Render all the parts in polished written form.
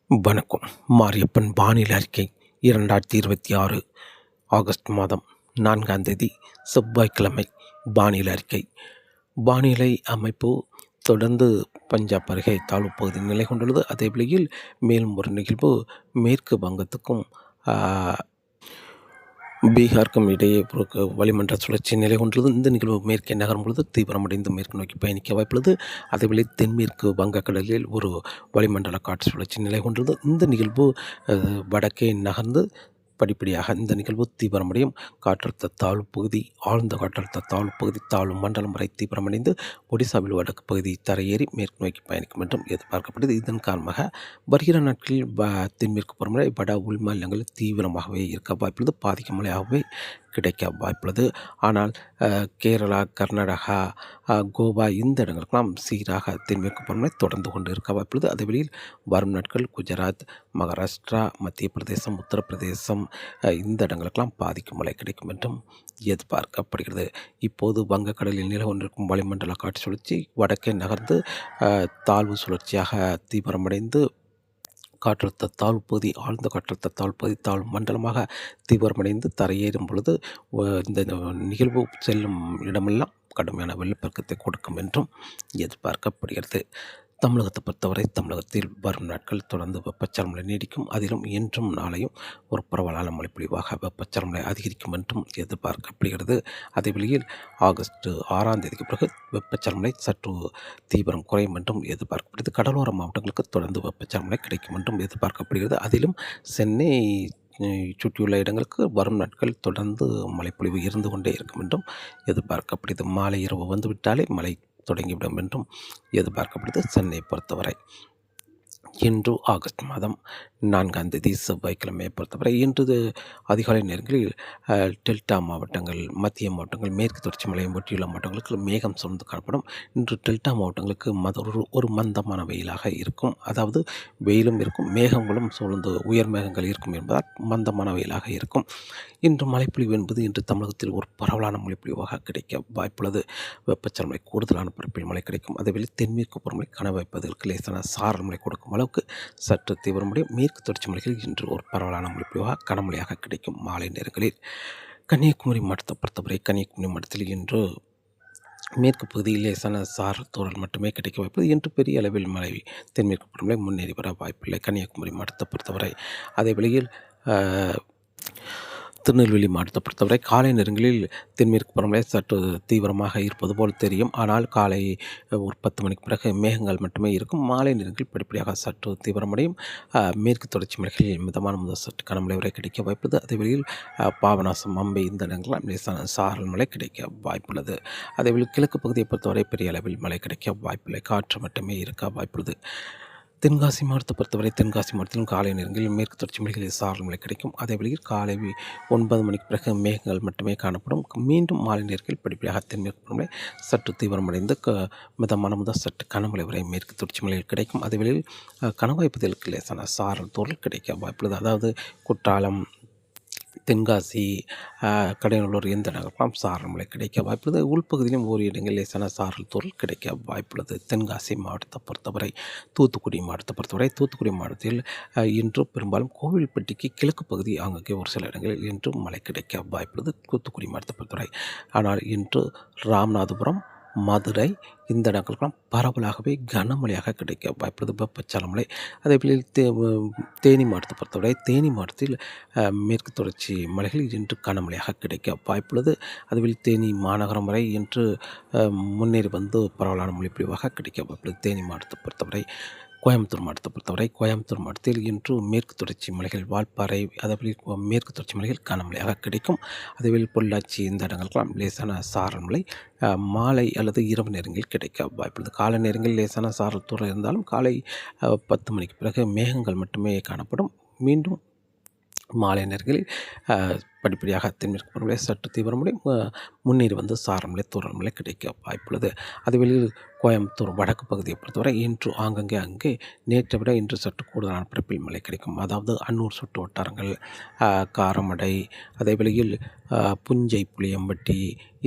வணக்கம். மாரியப்பன் வானிலை அறிக்கை 2026 ஆகஸ்ட் மாதம் 4ஆம் தேதி செவ்வாய்க்கிழமை வானிலை அறிக்கை. வானிலை அமைப்பு தொடர்ந்து பஞ்சாப் அருகே தாழ்வு பகுதி நிலை கொண்டுள்ளது. அதே வேளையில் மேலும் ஒரு நிகழ்வு மேற்கு வங்கத்துக்கும் பீகாருக்கும் இடையே வளிமண்டல சுழற்சி நிலை கொண்டுள்ளது. இந்த நிகழ்வு மேற்கே நகரும் பொழுது தீவிரமடைந்து மேற்கு நோக்கி பயணிக்க வாய்ப்புள்ளது. அதேவேளை தென்மேற்கு வங்கக்கடலில் ஒரு வளிமண்டல காற்று சுழற்சி நிலை கொண்டுள்ளது. இந்த நிகழ்வு வடக்கே நகர்ந்து படிப்படியாக இந்த நிகழ்வு தீவிரமடையும். காற்றழுத்த தாழ்வு பகுதி ஆழ்ந்த காற்றழுத்த தாழ்வு பகுதி தாழ்வு மண்டலம் வரை தீவிரமடைந்து ஒடிசாவில் வடக்கு பகுதி தரையேறி மேற்கு நோக்கி பயணிக்கும் என்றும் எதிர்பார்க்கப்படுது. இதன் காரணமாக வருகிற நாட்களில் தென்மேற்கு பருவமழை வட உள் மாநிலங்களில் தீவிரமாகவே இருக்க வாய்ப்புள்ளது. பாதிக்கும் மழையாகவே கிடைக்க வாய்ப்புள்ளது. ஆனால் கேரளா, கர்நாடகா, கோவா இந்த இடங்களுக்கெல்லாம் சீராக தென்மேற்கு பருவமழை தொடர்ந்து கொண்டு இருக்க வாய்ப்புள்ளது. அதே வழியில் வரும் நாட்கள் குஜராத், மகாராஷ்டிரா, மத்திய பிரதேசம், உத்தரப்பிரதேசம் இந்த இடங்களுக்கெல்லாம் பாதிக்கும் மழை கிடைக்கும் என்றும் எதிர்பார்க்கப்படுகிறது. இப்போது வங்கக்கடலில் நிலை கொண்டிருக்கும் வளிமண்டல காற்று சுழற்சி வடக்கே நகர்ந்து தாழ்வு சுழற்சியாக தீவிரமடைந்து காற்றழுத்த தாழ்வு பகுதி ஆழ்ந்த காற்றழுத்த தாழ்வு பகுதி தாழ்வு மண்டலமாக தீவிரமடைந்து தரையேறும் பொழுது இந்த நிகழ்வு செல்லும் இடமெல்லாம் கடுமையான வெள்ளப்பெருக்கத்தை கொடுக்கும் என்றும் எதிர்பார்க்கப்படுகிறது. தமிழகத்தை பொறுத்தவரை தமிழகத்தில் வரும் நாட்கள் தொடர்ந்து வெப்பச்சலமலை நீடிக்கும். அதிலும் இன்றும் நாளையும் ஒரு பரவலான மழைப்பொழிவாக வெப்பச்சலமலை அதிகரிக்கும் என்றும் எதிர்பார்க்கப்படுகிறது. அதே வேளையில் ஆகஸ்ட் 6ஆம் தேதிக்கு பிறகு வெப்பச்சலமலை சற்று தீவிரம் குறையும் என்றும் எதிர்பார்க்கப்படுகிறது. கடலோர மாவட்டங்களுக்கு தொடர்ந்து வெப்பச்சலமலை கிடைக்கும் என்றும் எதிர்பார்க்கப்படுகிறது. அதிலும் சென்னை சுற்றியுள்ள இடங்களுக்கு வரும் நாட்கள் தொடர்ந்து மழைப்பொழிவு இருந்து கொண்டே இருக்கும் என்றும் எதிர்பார்க்கப்படுகிறது. மாலை இரவு வந்துவிட்டாலே மழை தொடங்கிவிடும் என்றும் எதிர்பார்க்கப்படுது. சென்னை பொறுத்தவரை இன்று ஆகஸ்ட் மாதம் 4ஆம் தேதி செவ்வாய்க்கிழமையை பொறுத்தவரை இன்று அதிகாலை நேரங்களில் டெல்டா மாவட்டங்கள், மத்திய மாவட்டங்கள், மேற்கு தொடர்ச்சி மலையை ஒட்டியுள்ள மாவட்டங்களுக்கு மேகம் சூழ்ந்து காணப்படும். இன்று டெல்டா மாவட்டங்களுக்கு ஒரு மந்தமான வெயிலாக இருக்கும். அதாவது வெயிலும் இருக்கும், மேகங்களும் சூழ்ந்து உயர் மேகங்கள் இருக்கும் என்பதால் மந்தமான வெயிலாக இருக்கும். இன்று மழைப்பொழிவு என்பது இன்று தமிழகத்தில் ஒரு பரவலான மழைப்பொழிவாக கிடைக்க வாய்ப்புள்ளது. வெப்பச்சலமலை கூடுதலான பரப்பில் மழை கிடைக்கும். அதேவேளை தென்மேற்கு பருவமழை கன வாய்ப்பதற்கு லேசான சாரல் மழை கொடுக்கும் அளவுக்கு சற்று தீவிரமடைய மேற்கு தொடர்ச்சி மலைகளில் இன்று ஒரு பரவலான மழைப்பொழிவாக கனமழையாக கிடைக்கும். மாலை நேரங்களில் கன்னியாகுமரி மாவட்டத்தை பொறுத்தவரை கன்னியாகுமரி மாவட்டத்தில் இன்று மேற்கு பகுதியில் லேசான சாரல் தூறல் மட்டுமே கிடைக்க வாய்ப்புள்ளது. இன்று பெரிய அளவில் மழை தென்மேற்கு பருவமழை முன்னேறி வர வாய்ப்பில்லை கன்னியாகுமரி மாவட்டத்தை பொறுத்தவரை. அதே வேளையில் திருநெல்வேலி மாவட்டத்தை பொறுத்தவரை காலை நேரங்களில் தென்மேற்கு பருவமழை சற்று தீவிரமாக இருப்பது போல் தெரியும். ஆனால் காலை ஒரு 10 மணிக்கு பிறகு மேகங்கள் மட்டுமே இருக்கும். மாலை நேரங்களில் படிப்படியாக சற்று தீவிரமடையும். மேற்கு தொடர்ச்சி மலைகளில் மிதமான முதல் சற்று கனமழை வரை கிடைக்க வாய்ப்புள்ளது. அதே வேளையில் பாபநாசம், அம்பை இந்த இடங்களில் லேசான சாரல் மழை கிடைக்க வாய்ப்புள்ளது. அதேவேளை கிழக்கு பகுதியை பொறுத்தவரை பெரிய அளவில் மழை கிடைக்க வாய்ப்பில்லை, காற்று மட்டுமே இருக்க வாய்ப்புள்ளது. தென்காசி மாவட்டத்தை பொறுத்தவரை தென்காசி மாவட்டத்திலும் காலை நேரங்களில் மேற்கு தொடர்ச்சி மலைகளில் சாரல் மழை கிடைக்கும். அதே வேளையில் காலை 9 மணிக்கு பிறகு மேகங்கள் மட்டுமே காணப்படும். மீண்டும் மாலை நேரத்தில் படிப்படியாக தென்மேற்கு பருவமழை சற்று தீவிரமடைந்து மிதமான முதல் சற்று கனமழை வரை மேற்கு தொடர்ச்சி மலையில் கிடைக்கும். அதே வேளையில் கணவாய்ப்பதற்கு லேசான சாரல் தூறல் கிடைக்க வாய்ப்புள்ளது. அதாவது குற்றாலம், தென்காசி, கடையநல்லூர் இந்த இடங்களுக்கெல்லாம் சாரல் மழை கிடைக்க வாய்ப்புள்ளது. உள்பகுதியிலும் ஓரிரு இடங்களில் லேசான சாரல் தூறல் கிடைக்க வாய்ப்புள்ளது. தென்காசி மாவட்டத்தை பொறுத்தவரை தூத்துக்குடி மாவட்டத்தில் இன்று பெரும்பாலும் கோவில்பட்டிக்கு கிழக்கு பகுதி ஆங்காங்கே ஒரு சில இடங்களில் இன்று மழை கிடைக்க வாய்ப்புள்ளது தூத்துக்குடி மாவட்டத்தை பொறுத்தவரை. ஆனால் இன்று ராமநாதபுரம், மதுரை இந்த இடங்களுக்கெல்லாம் பரவலாகவே கனமழையாக கிடைக்க வாய்ப்புள்ளது வெப்பச்சலமலை. அதேபோல் தேனி மாவட்டத்தை பொறுத்தவரை தேனி மாவட்டத்தில் மேற்கு தொடர்ச்சி மலைகளில் இன்று கனமழையாக கிடைக்க வாய்ப்புள்ளது. அதுவில் தேனி மாநகரம் வரை இன்று முன்னேறி வந்து பரவலான மழைப்பொழிவாக கிடைக்க வாய்ப்புள்ளது. தேனி மாவட்டத்தை பொறுத்தவரை கோயம்புத்தூர் மாவட்டத்தில் இன்று மேற்கு தொடர்ச்சி மலைகள் வால்பாறை அதேபோல் மேற்கு தொடர்ச்சி மலைகள் கனமழையாக கிடைக்கும். அதேபோல் பொள்ளாச்சி இந்த இடங்களுக்கெல்லாம் லேசான சாரல் மழை மாலை அல்லது இரவு நேரங்களில் கிடைக்க வாய்ப்புள்ளது. காலை நேரங்களில் லேசான சாரல் தூறல் இருந்தாலும் காலை 10 மணிக்கு பிறகு மேகங்கள் மட்டுமே காணப்படும். மீண்டும் மாலை நேரங்களில் படிப்படியாக தென்மேற்கு பருவமழை சற்று தீவிரமடை முன்னேறி வந்து சாரல் மழை தூறல் மழை கிடைக்க வாய்ப்புள்ளது. அதேவேளையில் கோயம்புத்தூர் வடக்கு பகுதியை பொறுத்தவரை இன்று ஆங்கங்கே நேற்றை விட இன்று சற்று கூடுதலான பரப்பில் மழை கிடைக்கும். அதாவது அன்னூர் சுற்று வட்டாரங்கள், காரமடை, அதே வேளையில் புஞ்சை, புளியம்பட்டி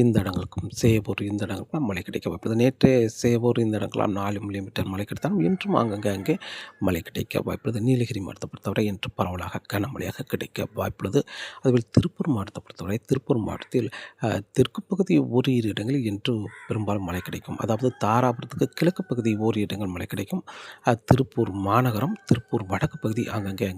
இந்த இடங்களுக்கும், சேவூர் இந்த இடங்களுக்கும் மழை கிடைக்க வாய்ப்புள்ளது. நேற்றே சேவூர் இந்த இடங்களாம் 4 மில்லிமீட்டர் மழை கிடைத்தாலும் இன்றும் அங்கே மழை கிடைக்க வாய்ப்புள்ளது. நீலகிரி மாவட்டத்தை பொறுத்தவரை இன்று பரவலாக கனமழையாக கிடைக்க வாய்ப்புள்ளது. அதுபோல் திருப்பூர் மாவட்டத்தை பொறுத்தவரை திருப்பூர் மாவட்டத்தில் தெற்கு பகுதி ஓரிரு இடங்களில் இன்று பெரும்பாலும் மழை கிடைக்கும். அதாவது தாராபுரத்துக்கு கிழக்கு பகுதி ஓரிரு இடங்கள் மழை கிடைக்கும். திருப்பூர் மாநகரம், திருப்பூர் வடக்கு பகுதி அங்கே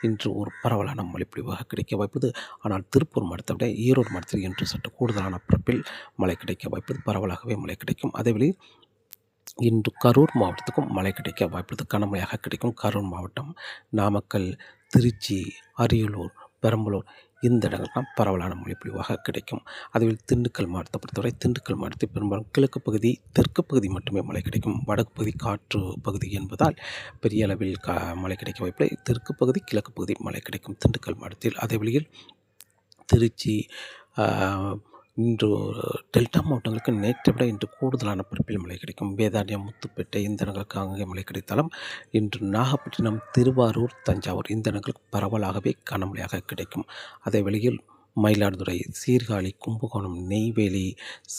இன்று ஒரு பரவலான மழைப்பொழிவாக கிடைக்க வாய்ப்புள்ளது. ஆனால் திருப்பூர் மாவட்டத்தை விட ஈரோடு மாவட்டத்தில் இன்று சற்று கூடுதலான பரப்பில் மழை கிடைக்க வாய்ப்புள்ளது. பரவலாகவே மழை கிடைக்கும். அதேவேளை இன்று கரூர் மாவட்டத்துக்கும் மழை கிடைக்க வாய்ப்புள்ளது. கனமழையாக கிடைக்கும். கரூர் மாவட்டம், நாமக்கல், திருச்சி, அரியலூர், பெரம்பலூர் இந்த இடங்கள்லாம் பரவலான மழைப்பொழிவாக கிடைக்கும். அதுவே திண்டுக்கல் மாவட்டத்தை பொறுத்தவரை திண்டுக்கல் மாவட்டத்தில் பெரும்பாலும் கிழக்கு பகுதி, தெற்கு பகுதி மட்டுமே மழை கிடைக்கும். வடக்கு பகுதி காற்று பகுதி என்பதால் பெரிய அளவில் மழை கிடைக்க வாய்ப்பில்லை. தெற்கு பகுதி, கிழக்கு பகுதி மழை கிடைக்கும் திண்டுக்கல் மாவட்டத்தில். அதே வழியில் திருச்சி, இன்று டெல்டா மாவட்டங்களுக்கு நேற்றை விட இன்று கூடுதலான பரப்பில் மழை கிடைக்கும். வேதாரண்யம், முத்துப்பேட்டை இந்த இடங்களுக்கு அங்கே மழை கிடைத்தாலும் இன்று நாகப்பட்டினம், திருவாரூர், தஞ்சாவூர் இந்த இடங்களுக்கு பரவலாகவே கனமழையாக கிடைக்கும். அதே வேளையில் மயிலாடுதுறை, சீர்காழி, கும்பகோணம், நெய்வேலி,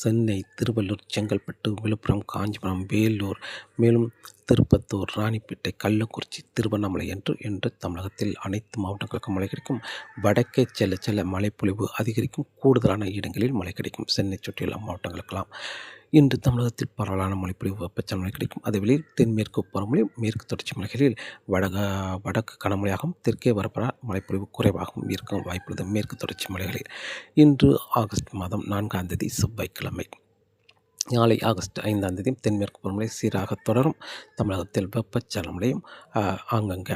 சென்னை, திருவள்ளூர், செங்கல்பட்டு, விழுப்புரம், காஞ்சிபுரம், வேலூர், மேலும் திருப்பத்தூர், ராணிப்பேட்டை, கள்ளக்குறிச்சி, திருவண்ணாமலை என்று தமிழகத்தில் அனைத்து மாவட்டங்களுக்கும் மழை கிடைக்கும். வடக்கே செல்ல மழைப்பொழிவு அதிகரிக்கும். கூடுதலான இடங்களில் மழை கிடைக்கும். சென்னை சுற்றியுள்ள மாவட்டங்களுக்கெல்லாம் இன்று தமிழகத்தில் பரவலான மழைப்பொழிவு, வெப்பச்சலன கிடைக்கும். அதேவேளை தென்மேற்கு பருவமழை, மேற்கு தொடர்ச்சி மலைகளில் வடக்கு கனமழையாகவும், தெற்கே வரப்பட மழைப்பொழிவு குறைவாகவும் இருக்கும் வாய்ப்புள்ளது. மேற்கு தொடர்ச்சி மலைகளில் இன்று ஆகஸ்ட் மாதம் 4ஆம் தேதி செவ்வாய்க்கிழமை. நாளை ஆகஸ்ட் 5ஆம் தேதி தென்மேற்கு பருவமழை சீராக தொடரும். தமிழகத்தில் வெப்பச்சலன மழையும்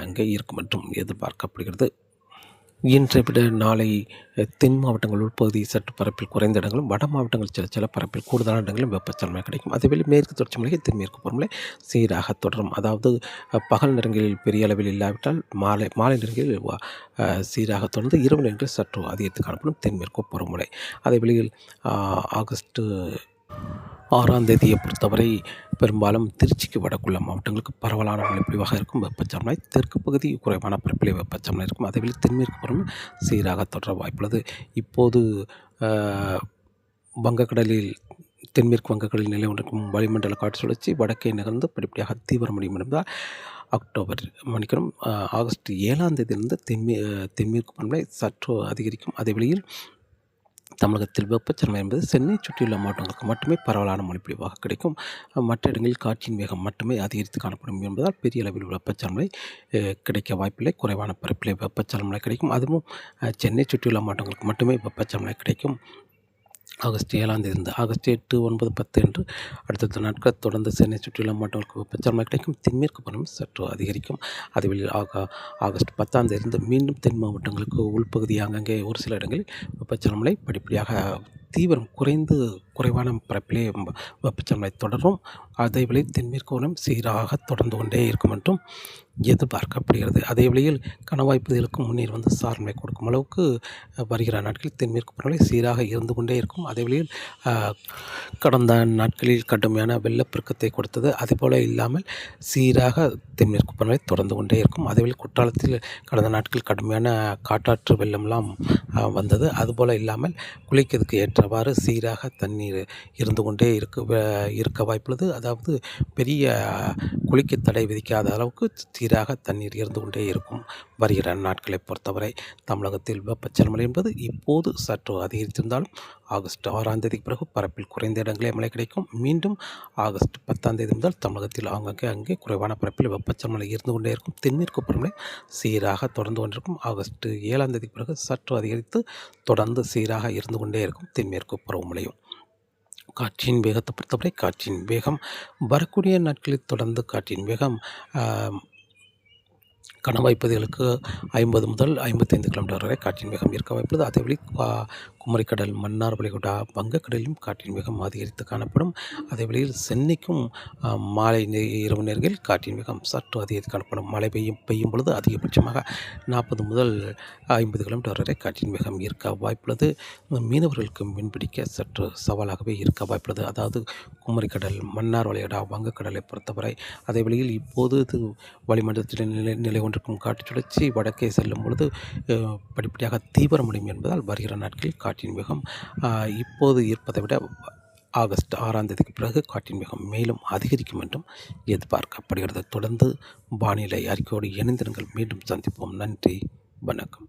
அங்கே இருக்கும் என்றும் எதிர்பார்க்கப்படுகிறது. இன்றை விட நாளை தென் மாவட்டங்கள் உள்பகுதி சற்று பரப்பில் குறைந்த இடங்களும், வட மாவட்டங்கள் சில பரப்பில் கூடுதலான இடங்களும் வெப்பச்சலனை கிடைக்கும். அதேவேளை மேற்கு தொடர்ச்சி மலை, தென்மேற்கு பருவமழை சீராக தொடரும். அதாவது பகல் நேரங்களில் பெரிய அளவில் இல்லாவிட்டால் மாலை நேரங்களில் சீராக தொடர்ந்து இரவு நேரங்களில் சற்று அதிகரித்து காணப்படும் தென்மேற்கு பருவமழை. அதேவேளையில் ஆகஸ்ட் 6ஆம் தேதியை பொறுத்தவரை பெரும்பாலும் திருச்சிக்கு வடக்குள்ள மாவட்டங்களுக்கு பரவலான மழைப்பொழிவாக இருக்கும். வெப்பச்சலனை தெற்கு பகுதி குறைவான பரப்பிலே வெப்பச்சலனை இருக்கும். அதேவேளை தென்மேற்கு பருவம் சீராக தொடர வாய்ப்புள்ளது. இப்போது வங்கக்கடலில், தென்மேற்கு வங்கக்கடலில் நிலை கொண்டிருக்கும் வளிமண்டல காற்று சுழற்சி வடக்கே நகர்ந்து படிப்படியாக தீவிரமடையும் என்பதால் ஆகஸ்ட் 7ஆம் தேதியிலிருந்து தென்மேற்கு பருவமழை சற்று அதிகரிக்கும். அதேவேளையில் தமிழகத்தில் வெப்பச்சலனம் என்பது சென்னை சுற்றியுள்ள மாவட்டங்களுக்கு மட்டுமே பரவலான மழைப்பொழிவாக கிடைக்கும். மற்ற இடங்களில் காற்றின் வேகம் மட்டுமே அதிகரித்து காணப்படும் என்பதால் பெரிய அளவில் வெப்பச்சலனை கிடைக்க வாய்ப்பில்லை. குறைவான பரப்பிலே வெப்பச்சலனை கிடைக்கும். அதுவும் சென்னை சுற்றியுள்ள மாவட்டங்களுக்கு மட்டுமே வெப்பச்சலனை கிடைக்கும். ஆகஸ்ட் 7ஆம் தேதி ஆகஸ்ட் 8, 9, 10 என்று அடுத்தடுத்த நாட்கள் தொடர்ந்து சென்னை சுற்றியுள்ள மாவட்டங்களுக்கு வெப்பச்சலனை கிடைக்கும். தென்மேற்கு பருவம் சற்று அதிகரிக்கும். அதுவெளியில் ஆகஸ்ட் 10ஆம் தேதி மீண்டும் தென் மாவட்டங்களுக்கு உள்பகுதி அங்கங்கே ஒரு சில இடங்களில் வெப்பச்சலனை படிப்படியாக தீவிரம் குறைவான பரப்பிலே வெப்பச்சலனை தொடரும். அதேவேளை தென்மேற்கு பருவம் சீராக தொடர்ந்து கொண்டே இருக்கும் என்றும் எதிர்பார்க்கப்படுகிறது. அதே வேளையில் கணவாய்ப்பகுதிகளுக்கு முன்னேறி வந்து சாரமழை கொடுக்கும் அளவுக்கு வருகிற நாட்களில் தென்மேற்கு பருவமழை சீராக இருந்து கொண்டே இருக்கும். அதே வேளையில் கடந்த நாட்களில் கடுமையான வெள்ளப்பெருக்கத்தை கொடுத்தது. அதுபோல் இல்லாமல் சீராக தென்மேற்கு பருவமழை தொடர்ந்து கொண்டே இருக்கும். அதேவேளை குற்றாலத்தில் கடந்த நாட்களில் கடுமையான காட்டாற்று வெள்ளம்லாம் வந்தது. அதுபோல் இல்லாமல் குளிக்கிறதுக்கு ஏற்றவாறு சீராக தண்ணீர் இருந்து கொண்டே இருக்க வாய்ப்புள்ளது. அதாவது பெரிய குளிக்க தடை விதிக்காத அளவுக்கு சீராக தண்ணீர் இருந்து கொண்டே இருக்கும். வருகிற நாட்களை பொறுத்தவரை தமிழகத்தில் வெப்பச்சலனம் என்பது இப்போது சற்று அதிகரித்திருந்தாலும் ஆகஸ்ட் 6ஆம் தேதிக்கு பிறகு பரப்பில் குறைந்த இடங்களே மழை கிடைக்கும். மீண்டும் ஆகஸ்ட் 10ஆம் தேதி முதல் தமிழகத்தில் அங்கே குறைவான பரப்பில் வெப்பச்சலனம் இருந்து கொண்டே இருக்கும். தென்மேற்கு பருவமழை சீராக தொடர்ந்து கொண்டிருக்கும். ஆகஸ்ட் 7ஆம் தேதிக்கு பிறகு சற்று அதிகரித்து தொடர்ந்து சீராக இருந்து கொண்டே இருக்கும் தென்மேற்கு பருவமழையும். காற்றின் வேகத்தை பொறுத்தவரை காற்றின் வேகம் வரக்கூடிய நாட்களில் தொடர்ந்து காற்றின் வேகம் கணவாய் பகுதிகளுக்கு 50 முதல் 55 கிலோமீட்டர் வரை காற்றின் வேகம் இருக்க வாய்ப்புள்ளது. அதேவேளை குமரிக்கடல், மன்னார் வளைகுடா, வங்கக்கடலிலும் காற்றின் வேகம் அதிகரித்து காணப்படும். அதே வேளையில் சென்னைக்கும் மாலை இரவு நேரங்களில் காற்றின் வேகம் சற்று அதிகரித்து காணப்படும். மழை பெய்யும் பொழுது அதிகபட்சமாக 40 முதல் 50 கிலோமீட்டர் வரை காற்றின் வேகம் இருக்க வாய்ப்புள்ளது. மீனவர்களுக்கு மீன்பிடிக்க சற்று சவாலாகவே இருக்க வாய்ப்புள்ளது. அதாவது குமரிக்கடல், மன்னார் வளைகுடா, வங்கக்கடலை பொறுத்தவரை. அதே வேளையில் இப்போது வளிமண்டலத்தில் நிலை கொண்டிருக்கும் காற்று சுழற்சி வடக்கே செல்லும் பொழுது படிப்படியாக தீவிரமடையும் என்பதால் வருகிற நாட்களில் காற்றின் வேகம் இப்போது இருப்பதை விட ஆகஸ்ட் 6ஆம் தேதிக்கு பிறகு காற்றின் வேகம் மேலும் அதிகரிக்கும் என்றும் எதிர்பார்க்கப்படுகிறது. தொடர்ந்து வானிலை அறிக்கையோடு இணைந்திருங்கள். மீண்டும் சந்திப்போம். நன்றி, வணக்கம்.